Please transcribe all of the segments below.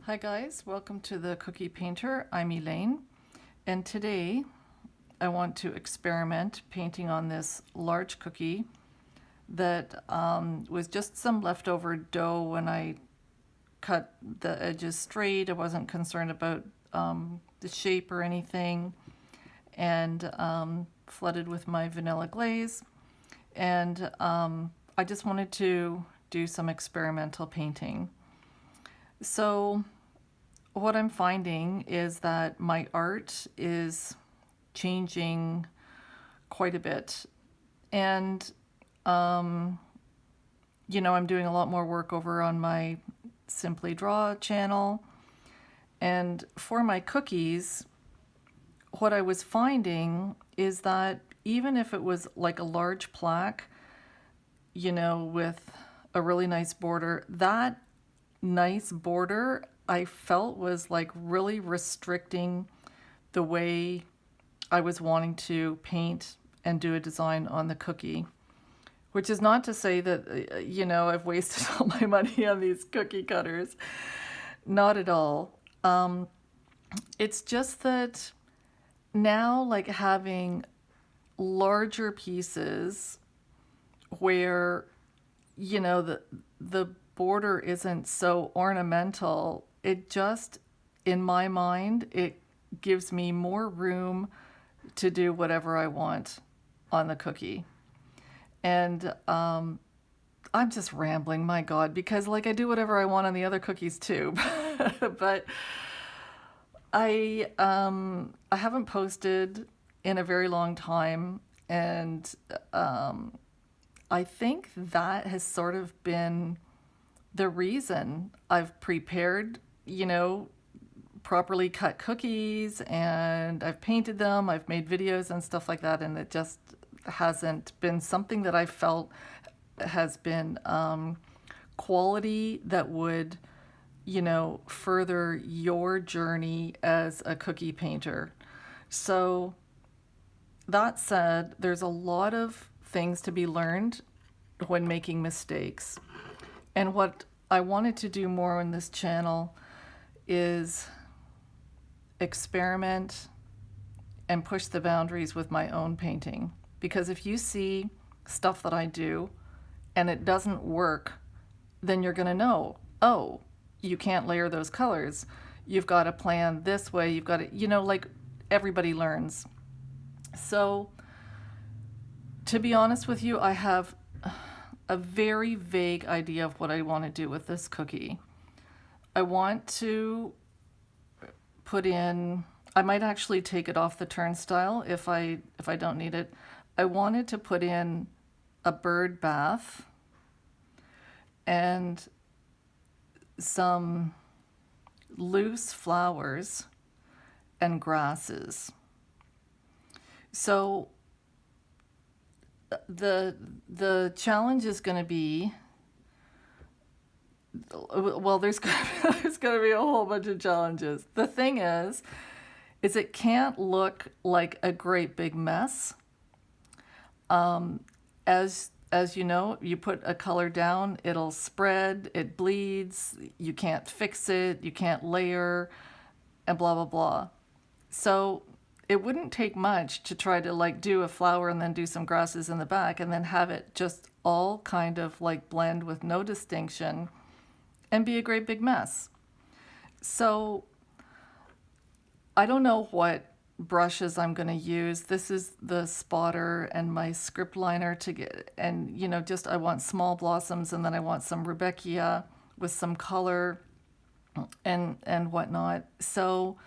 Hi guys, welcome to the Cookie Painter. I'm Elaine, and today I want to experiment painting on this large cookie that was just some leftover dough when I cut the edges straight. I wasn't concerned about the shape or anything, and flooded with my vanilla glaze. And I just wanted to do some experimental painting. So what I'm finding is that my art is changing quite a bit. And, I'm doing a lot more work over on my Simply Draw channel. And for my cookies, what I was finding is that even if it was like a large plaque, with a really nice border, that nice border I felt was like really restricting the way I was wanting to paint and do a design on the cookie. Which is not to say that, I've wasted all my money on these cookie cutters. Not at all. It's just that now, like having larger pieces where, the border isn't so ornamental, it just, in my mind, it gives me more room to do whatever I want on the cookie. And I'm just rambling, my God, because like I do whatever I want on the other cookies too. But I haven't posted in a very long time, and I think that has sort of been the reason I've prepared, properly cut cookies, and I've painted them, I've made videos and stuff like that, and it just hasn't been something that I felt has been quality that would, further your journey as a cookie painter. So that said, there's a lot of things to be learned when making mistakes. And what I wanted to do more on this channel is experiment and push the boundaries with my own painting. Because if you see stuff that I do and it doesn't work, then you're going to know, oh, you can't layer those colors. You've got to plan this way. You've got to, like everybody learns. So to be honest with you, I have a very vague idea of what I want to do with this cookie. I want to put in, I might actually take it off the turnstile if I don't need it. I wanted to put in a bird bath and some loose flowers and grasses. So the challenge is going to be, well, there's going to be a whole bunch of challenges. The thing is it can't look like a great big mess. As you know, you put a color down, it'll spread, it bleeds, you can't fix it, you can't layer, and blah, blah, blah. So it wouldn't take much to try to like do a flower and then do some grasses in the back and then have it just all kind of like blend with no distinction and be a great big mess. So I don't know what brushes I'm going to use. This is the spotter and my script liner to get, and just I want small blossoms, and then I want some Rudbeckia with some color and whatnot. So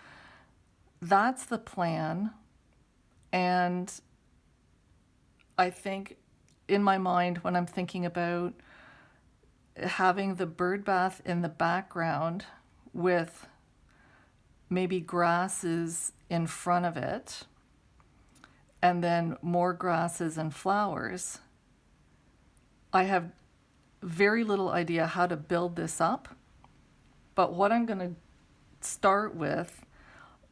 that's the plan. And I think in my mind, when I'm thinking about having the bird bath in the background with maybe grasses in front of it, and then more grasses and flowers, I have very little idea how to build this up. But what I'm going to start with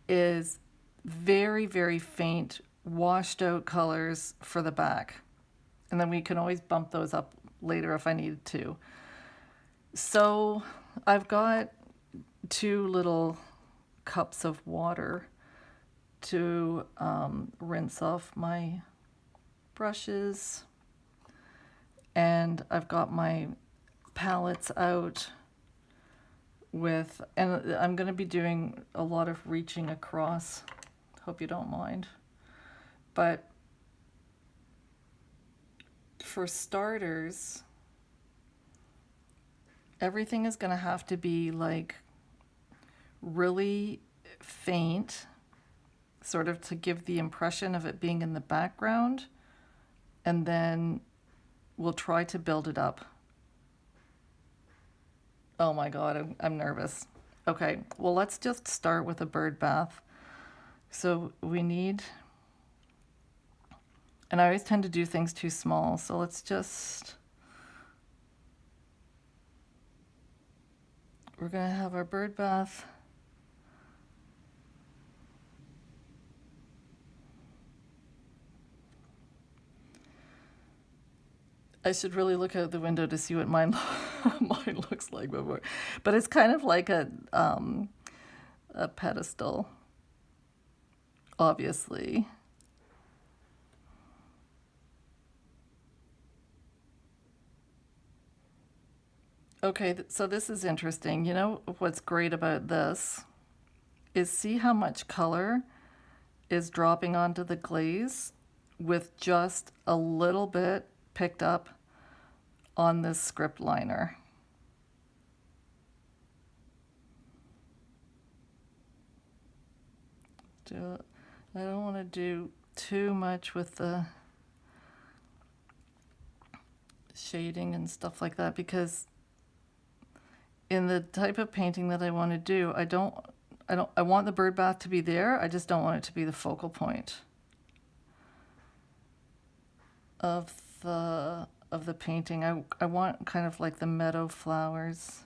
is very, very faint, washed out colors for the back. And then we can always bump those up later if I needed to. So I've got 2 little cups of water to rinse off my brushes. And I've got my palettes out with, and I'm going to be doing a lot of reaching across. Hope you don't mind. But for starters, everything is going to have to be like really faint, sort of to give the impression of it being in the background, and then we'll try to build it up. Oh my God, I'm nervous. Okay, well, let's just start with a bird bath. So we need, and I always tend to do things too small, so let's just, we're gonna have our bird bath. I should really look out the window to see what mine mine looks like before, but it's kind of like a pedestal, obviously. Okay, so this is interesting. You know what's great about this is see how much color is dropping onto the glaze with just a little bit picked up on this script liner. I don't want to do too much with the shading and stuff like that, because in the type of painting that I want to do, I want the bird bath to be there. I just don't want it to be the focal point of the painting. I want kind of like the meadow flowers.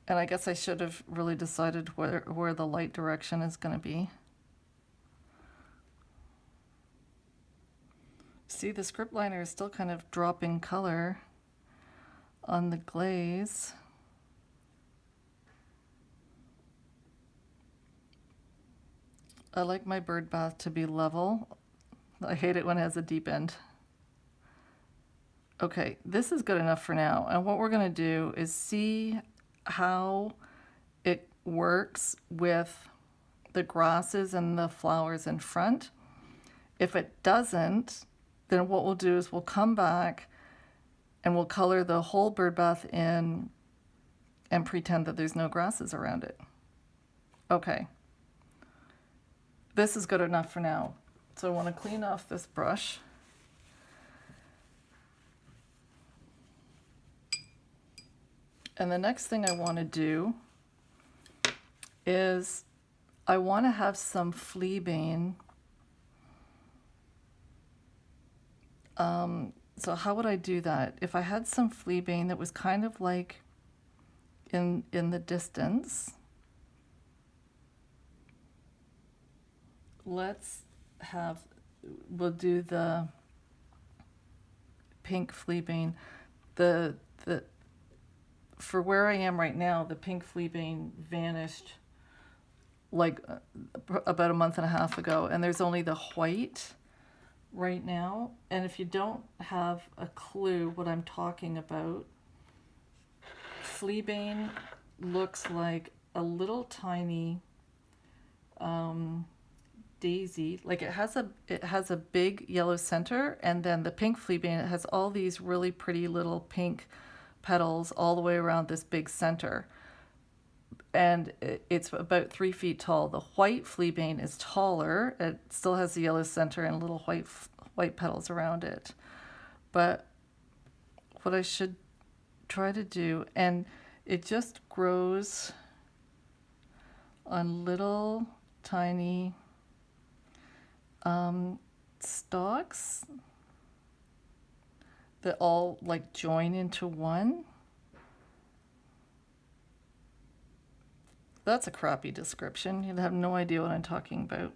And I guess I should have really decided where the light direction is going to be. See, the script liner is still kind of dropping color on the glaze. I like my bird bath to be level. I hate it when it has a deep end. Okay, this is good enough for now. And what we're going to do is see how it works with the grasses and the flowers in front. If it doesn't, then what we'll do is we'll come back and we'll color the whole bird bath in and pretend that there's no grasses around it. Okay. This is good enough for now. So I want to clean off this brush. And the next thing I want to do is I want to have some fleabane. So how would I do that? If I had some fleabane that was kind of like in the distance, we'll do the pink fleabane. For where I am right now, the pink fleabane vanished like about a month and a half ago, and there's only the white right now. And if you don't have a clue what I'm talking about, fleabane looks like a little tiny daisy. Like it has a big yellow center, and then the pink fleabane, it has all these really pretty little pink petals all the way around this big center, and it's about 3 feet tall. The white fleabane is taller. It still has the yellow center and little white petals around it. But what I should try to do, and it just grows on little tiny stalks that all like join into one. That's a crappy description. You'd have no idea what I'm talking about.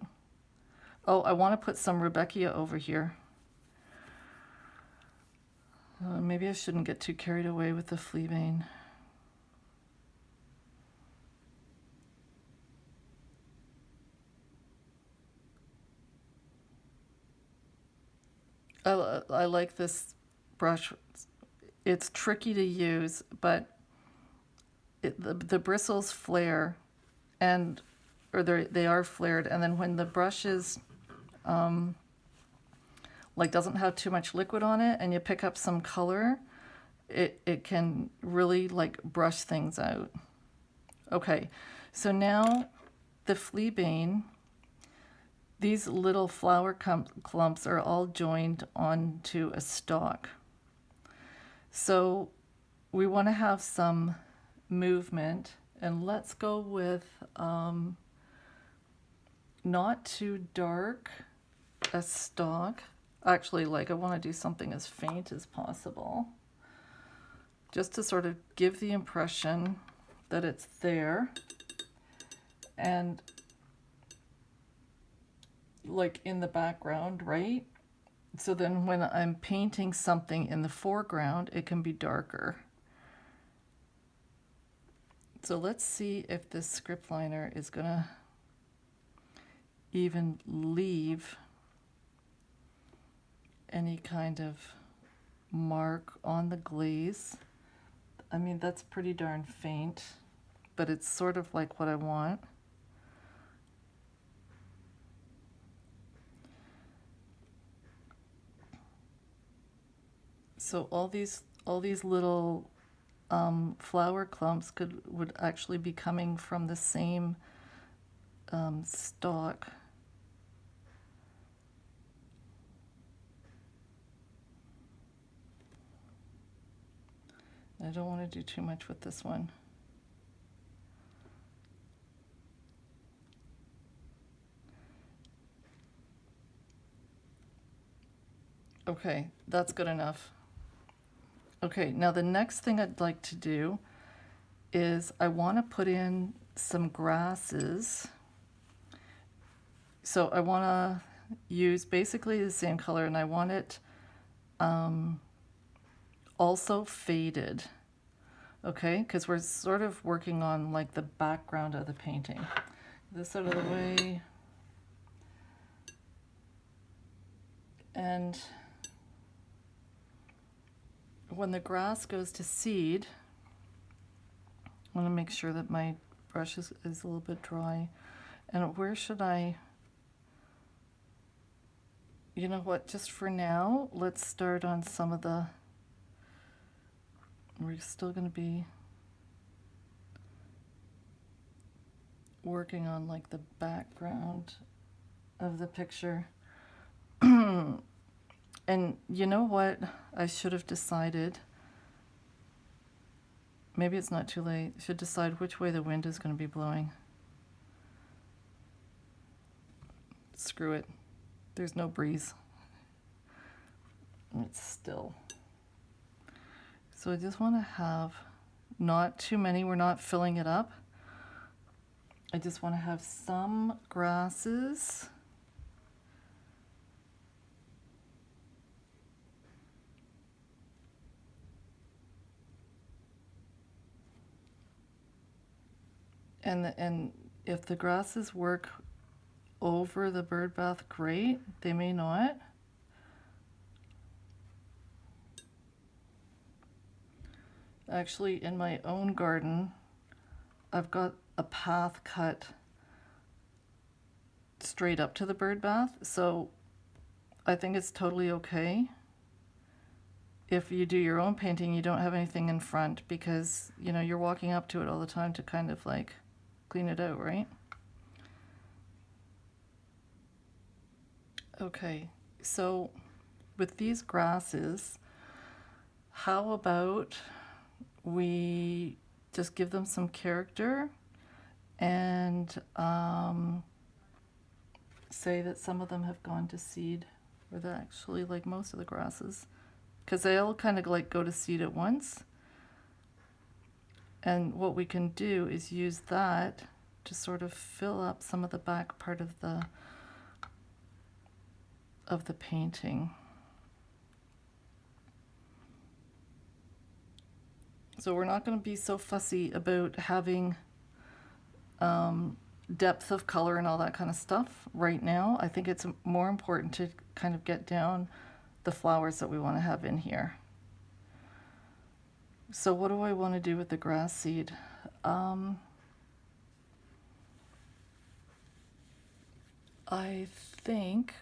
Oh, I want to put some Rudbeckia over here. Maybe I shouldn't get too carried away with the fleabane. I like this brush. It's tricky to use, but the bristles flare, and or they are flared, and then when the brush is like doesn't have too much liquid on it, and you pick up some color, it can really like brush things out. Okay, so now the fleabane, these little flower clumps are all joined onto a stalk. So we want to have some movement, and let's go with not too dark a stalk. Actually, like I want to do something as faint as possible, just to sort of give the impression that it's there, and like in the background, right? So then when I'm painting something in the foreground, it can be darker. So let's see if this script liner is gonna even leave any kind of mark on the glaze. I mean, that's pretty darn faint, but it's sort of like what I want. So all these little flower clumps would actually be coming from the same stalk. I don't want to do too much with this one. Okay, that's good enough. Okay, now the next thing I'd like to do is I want to put in some grasses. So I want to use basically the same color, and I want it also faded. Okay, because we're sort of working on like the background of the painting. This out of the way. And when the grass goes to seed, I want to make sure that my brush is a little bit dry. And where should I, you know what, just for now, let's start on some of the, we're still going to be working on like the background of the picture. And you know what I should have decided? Maybe it's not too late. I should decide which way the wind is going to be blowing. Screw it. There's no breeze. It's still. So I just want to have not too many. We're not filling it up. I just want to have some grasses. And if the grasses work over the Birdbath, great. They may not. Actually, in my own garden, I've got a path cut straight up to the Birdbath, so I think it's totally okay. If you do your own painting, you don't have anything in front because, you know, you're walking up to it all the time to kind of like clean it out, right? Okay, so with these grasses, how about we just give them some character and say that some of them have gone to seed, or that actually like most of the grasses, because they all kind of like go to seed at once. And what we can do is use that to sort of fill up some of the back part of the painting. So we're not going to be so fussy about having depth of color and all that kind of stuff right now. I think it's more important to kind of get down the flowers that we want to have in here. So what do I want to do with the grass seed? I think,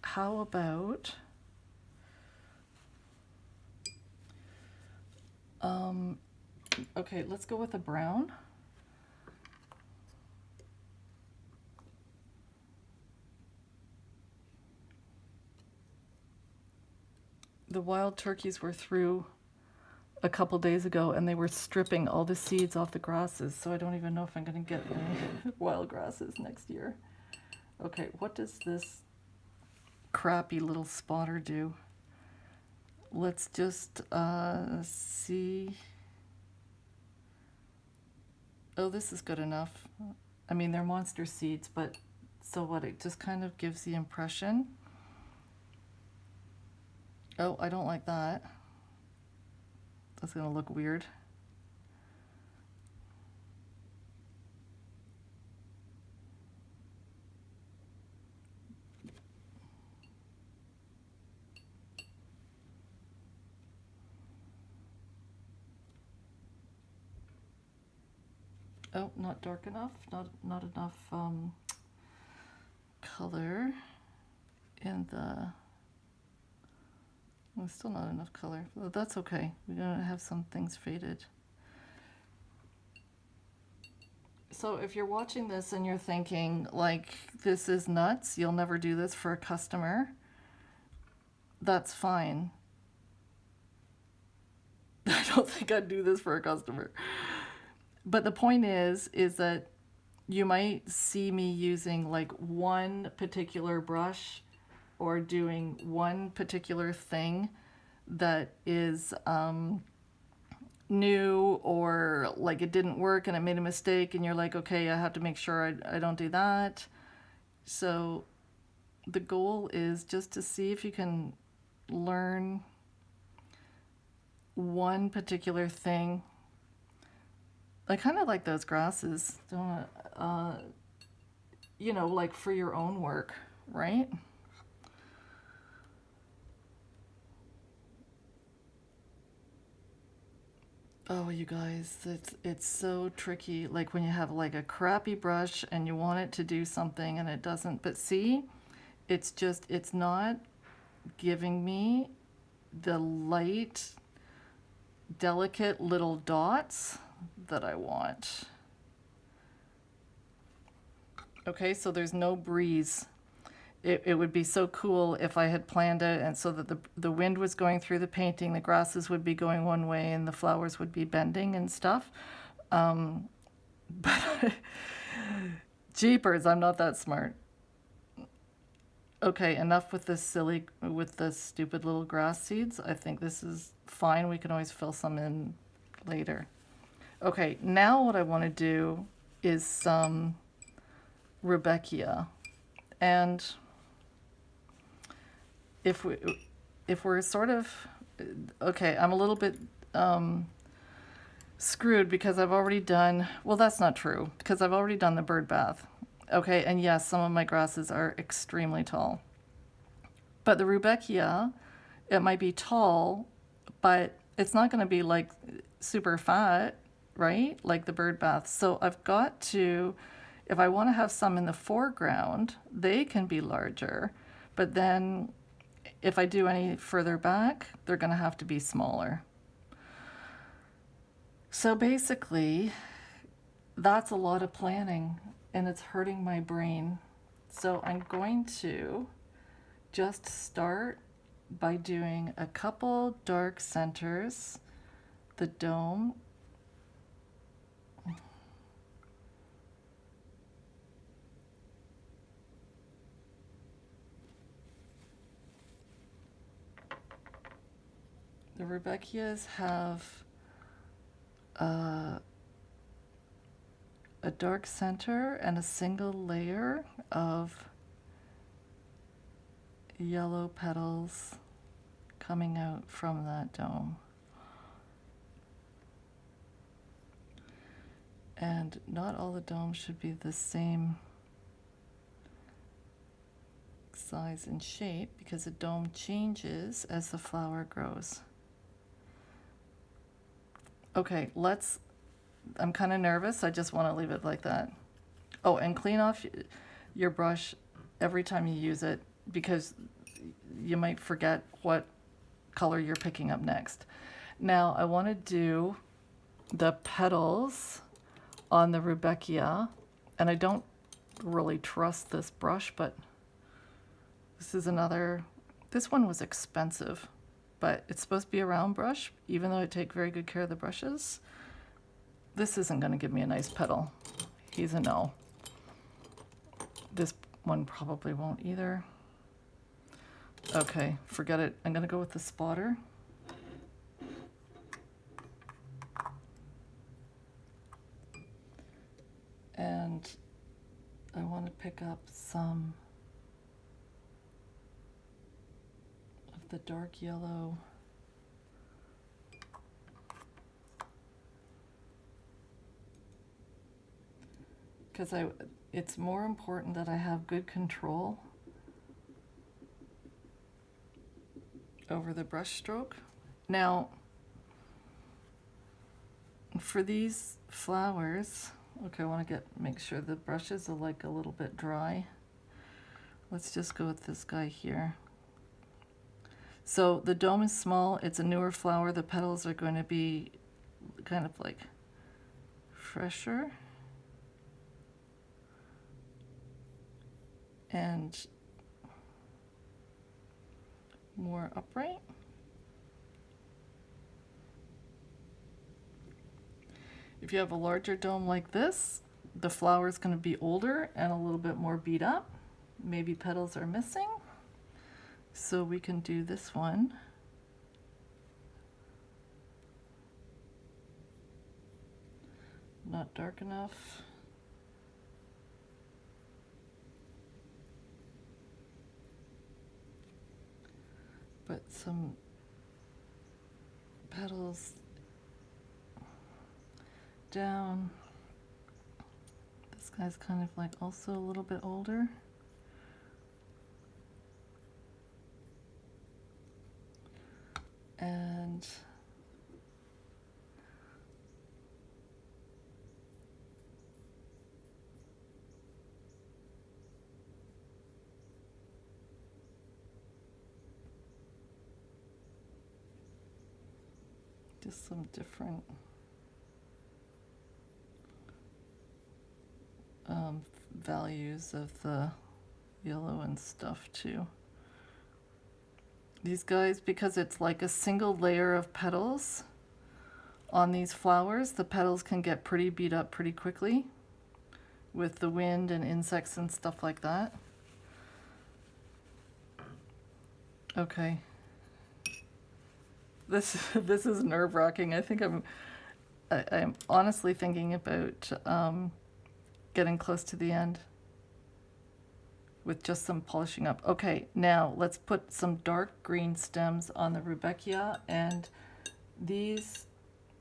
how about, okay, let's go with a brown. The wild turkeys were through a couple days ago and they were stripping all the seeds off the grasses, so I don't even know if I'm going to get any wild grasses next year. Okay, what does this crappy little spotter do? Let's just see. Oh, this is good enough. I mean, they're monster seeds, but so what? It just kind of gives the impression. Oh, I don't like that. That's going to look weird. Oh, not dark enough, not enough color in the, well, still not enough color. Well, that's okay. We're gonna have some things faded. So if you're watching this and you're thinking like, this is nuts, you'll never do this for a customer, that's fine. I don't think I'd do this for a customer. But the point is that you might see me using like one particular brush or doing one particular thing that is new, or like it didn't work and I made a mistake and you're like, okay, I have to make sure I don't do that. So the goal is just to see if you can learn one particular thing. I kind of like those grasses, don't you know, like for your own work, right? Oh, you guys, it's so tricky. Like when you have like a crappy brush and you want it to do something and it doesn't. But see, it's not giving me the light, delicate little dots that I want. Okay, so there's no breeze. It would be so cool if I had planned it and so that the wind was going through the painting, the grasses would be going one way and the flowers would be bending and stuff. But jeepers, I'm not that smart. Okay, enough with with the stupid little grass seeds. I think this is fine. We can always fill some in later. Okay, now what I want to do is some Rudbeckia. And if we're sort of, okay, I'm a little bit screwed because I've already done, well, that's not true, because I've already done the Birdbath. Okay, and yes, some of my grasses are extremely tall. But the Rudbeckia, it might be tall, but it's not going to be like super fat, right? Like the Birdbath. So I've got to, if I want to have some in the foreground, they can be larger. But then if I do any further back, they're going to have to be smaller. So basically, that's a lot of planning and it's hurting my brain. So I'm going to just start by doing a couple dark centers, the dome, the Rudbeckias have a dark center and a single layer of yellow petals coming out from that dome. And not all the domes should be the same size and shape because the dome changes as the flower grows. Okay, I'm kind of nervous. I just want to leave it like that. Oh, and clean off your brush every time you use it because you might forget what color you're picking up next. Now I want to do the petals on the Rudbeckia, and I don't really trust this brush, but this one was expensive, but it's supposed to be a round brush, even though I take very good care of the brushes. This isn't going to give me a nice petal. He's a no. This one probably won't either. Okay, forget it. I'm going to go with the spotter. And I want to pick up some of the dark yellow. Because it's more important that I have good control over the brush stroke. Now, for these flowers, okay, I want to make sure the brushes are like a little bit dry. Let's just go with this guy here. So the dome is small, it's a newer flower, the petals are going to be kind of like fresher and more upright. If you have a larger dome like this, the flower is going to be older and a little bit more beat up. Maybe petals are missing. So we can do this one. Not dark enough. But some petals down. This guy's kind of like also a little bit older. And just some different values of the yellow and stuff too. These guys, because it's like a single layer of petals on these flowers, the petals can get pretty beat up pretty quickly with the wind and insects and stuff like that. Okay. This is nerve-wracking. I think I'm honestly thinking about getting close to the end with just some polishing up. Okay, now let's put some dark green stems on the Rudbeckia, and these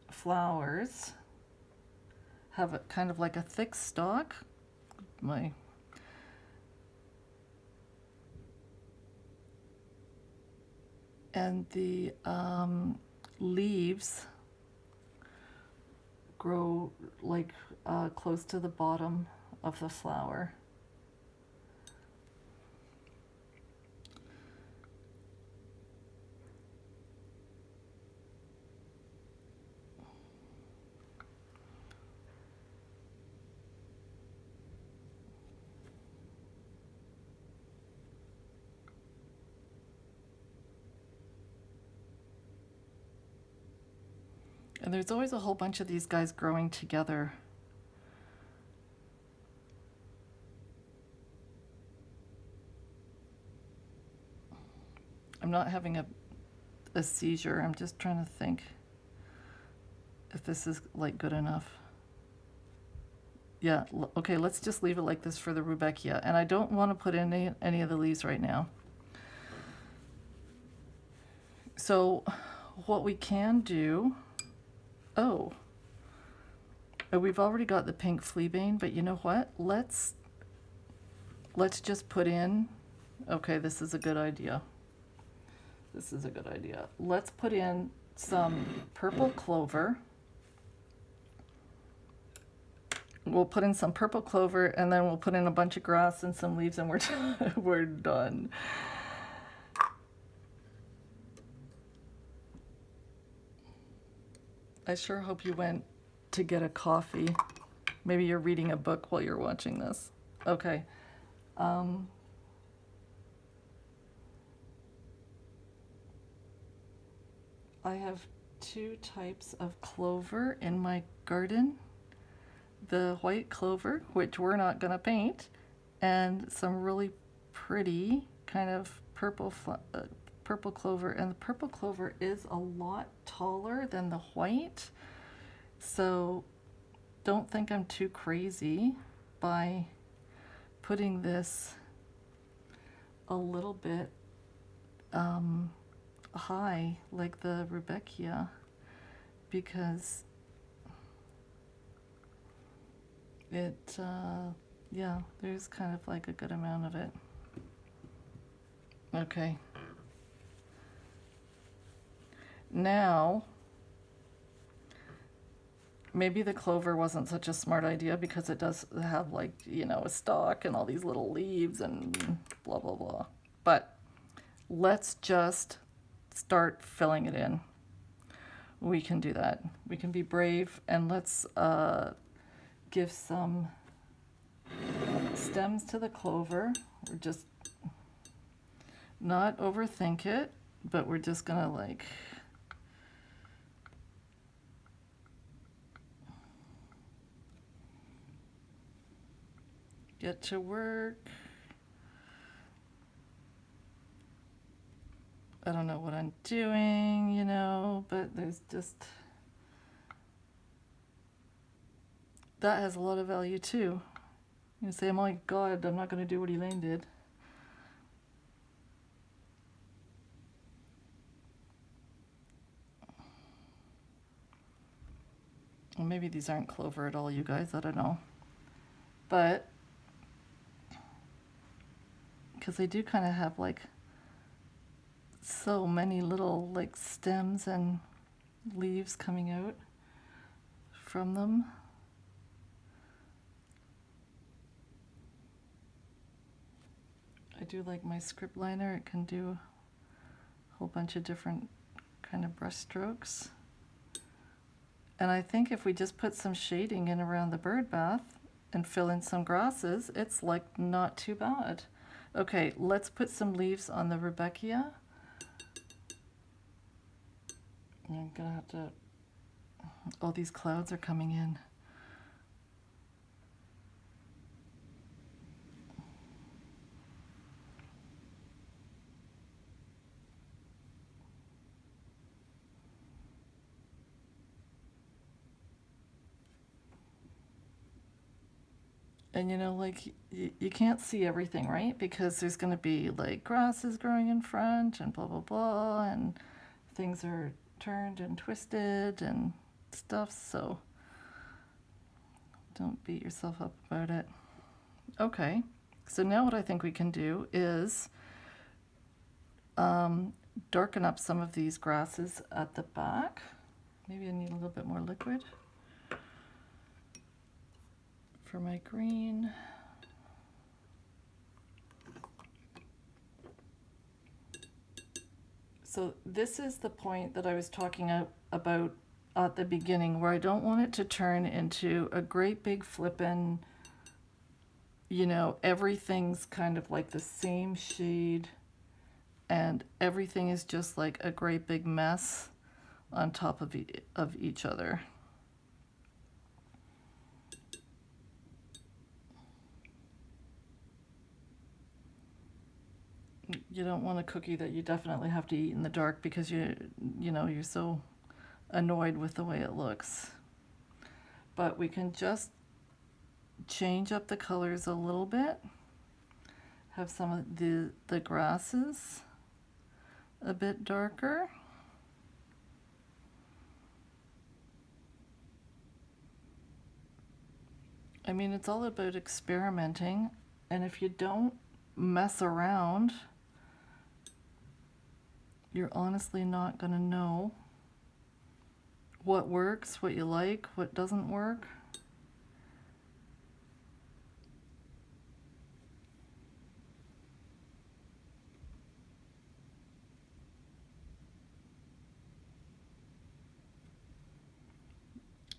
flowers have a kind of like a thick stalk. And the leaves grow like close to the bottom of the flower. And there's always a whole bunch of these guys growing together. I'm not having a seizure. I'm just trying to think if this is like good enough. Yeah, okay, let's just leave it like this for the Rudbeckia. And I don't want to put in any of the leaves right now. So what we can do, we've already got the pink fleabane, but you know what? Let's just put in Okay, this is a good idea. This is a good idea. Let's put in some purple clover. We'll put in some purple clover, and then we'll put in a bunch of grass and some leaves, and we're done. I sure hope you went to get a coffee. Maybe you're reading a book while you're watching this. Okay. I have two types of clover in my garden. The white clover, which we're not going to paint, and some really pretty kind of purple clover. And the purple clover is a lot taller than the white, so don't think I'm too crazy by putting this a little bit high like the Rudbeckia, because it yeah, there's kind of like a good amount of it. Okay, now maybe the clover wasn't such a smart idea because it does have, like, you know, a stalk and all these little leaves and blah blah blah, but let's just start filling it in. We can do that. We can be brave, and let's give some stems to the clover. We're just not overthink it, but we're just gonna like get to work. I don't know what I'm doing, you know, but there's just, that has a lot of value too. You say, oh my God, I'm not going to do what Elaine did. Well, maybe these aren't clover at all, you guys, I don't know. But, because they do kind of have like so many little like stems and leaves coming out from them. I do like my script liner. It can do a whole bunch of different kind of brush strokes. And I think if we just put some shading in around the bird bath and fill in some grasses, it's like not too bad. Okay, let's put some leaves on the Rudbeckia. I'm gonna have to, all these clouds are coming in. And you know, like, you can't see everything, right? Because there's going to be like grasses growing in front and blah, blah, blah, and things are turned and twisted and stuff, so don't beat yourself up about it. Okay, so now what I think we can do is darken up some of these grasses at the back. Maybe I need a little bit more liquid for my green. So this is the point that I was talking about at the beginning, where I don't want it to turn into a great big flippin', you know, everything's kind of like the same shade and everything is just like a great big mess on top of each other. You don't want a cookie that you definitely have to eat in the dark because you know, you're so annoyed with the way it looks. But we can just change up the colors a little bit. Have some of the grasses a bit darker. I mean, it's all about experimenting, and if you don't mess around, you're honestly not going to know what works, what you like, what doesn't work.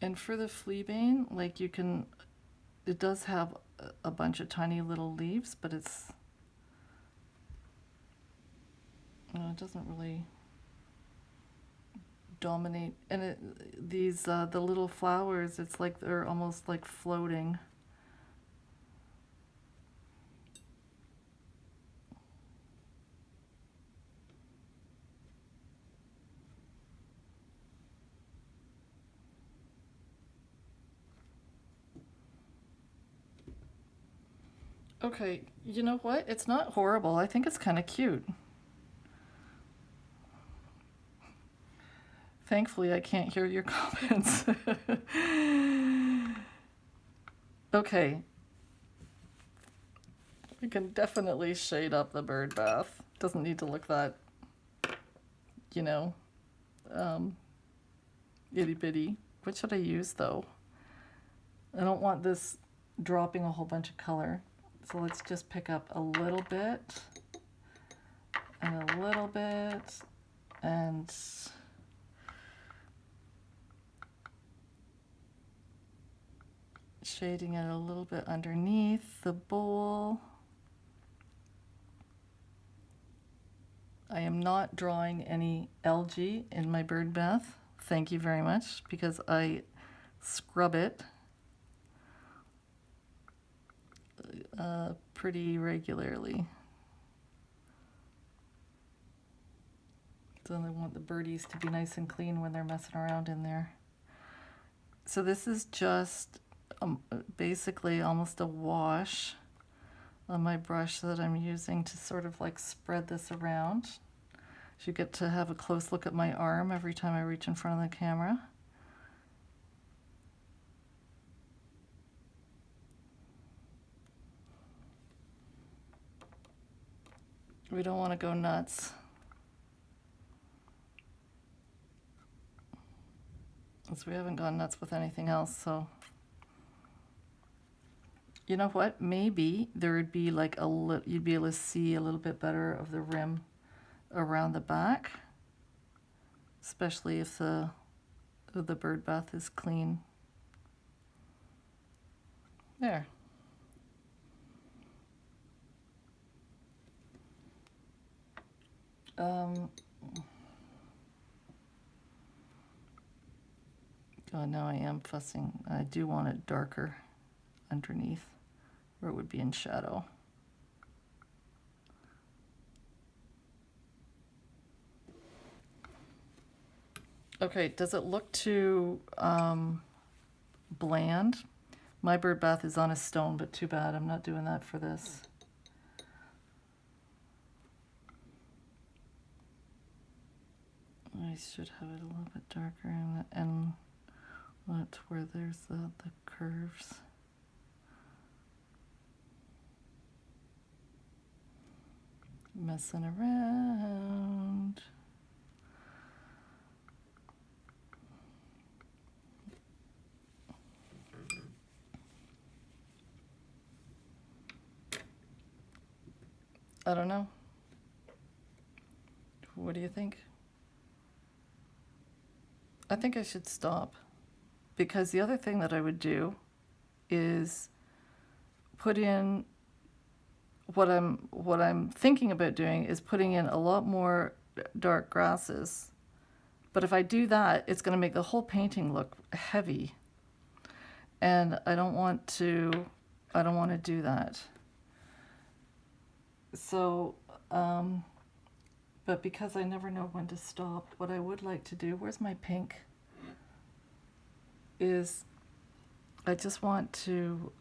And for the fleabane, like you can, it does have a bunch of tiny little leaves, but it's, it doesn't really dominate. And these, the little flowers, it's like they're almost like floating. Okay, you know what? It's not horrible. I think it's kind of cute. Thankfully, I can't hear your comments. Okay. We can definitely shade up the bird bath. Doesn't need to look that, you know, itty bitty. What should I use though? I don't want this dropping a whole bunch of color. So let's just pick up a little bit and a little bit and shading it a little bit underneath the bowl. I am not drawing any algae in my bird bath. Thank you very much, because I scrub it pretty regularly. So I want the birdies to be nice and clean when they're messing around in there. So this is just basically almost a wash on my brush that I'm using to sort of like spread this around. So you get to have a close look at my arm every time I reach in front of the camera. We don't want to go nuts. Because we haven't gone nuts with anything else, so. You know what? Maybe there would be like you'd be able to see a little bit better of the rim around the back, especially if the bird bath is clean. There. Oh, now I am fussing. I do want it darker underneath, where it would be in shadow. Okay, does it look too bland? My bird bath is on a stone, but too bad. I'm not doing that for this. I should have it a little bit darker and that's where there's the curves. Messing around. I don't know. What do you think? I think I should stop, because the other thing that I would do is put in what I'm thinking about doing is putting in a lot more dark grasses. But if I do that, it's going to make the whole painting look heavy. And I don't want to do that. So, but because I never know when to stop, what I would like to do, where's my pink? Is I just want to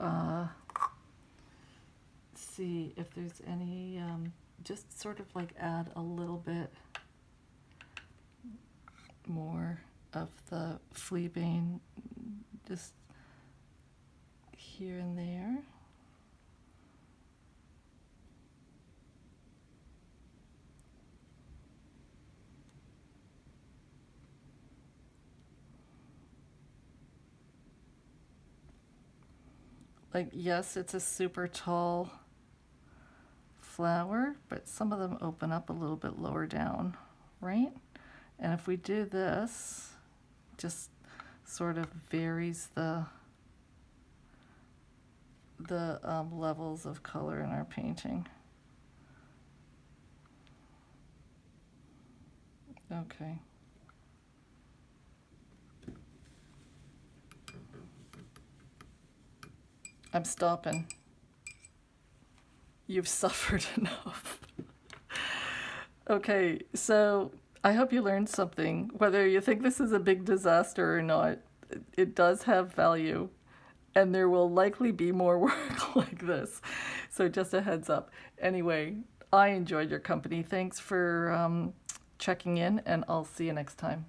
see if there's any, just sort of like add a little bit more of the fleabane just here and there. Like, yes, it's a super tall flower, but some of them open up a little bit lower down, right? And if we do this, just sort of varies the levels of color in our painting. Okay. I'm stopping. You've suffered enough. Okay, so I hope you learned something. Whether you think this is a big disaster or not, it does have value, and there will likely be more work like this. So just a heads up. Anyway, I enjoyed your company. Thanks for checking in, and I'll see you next time.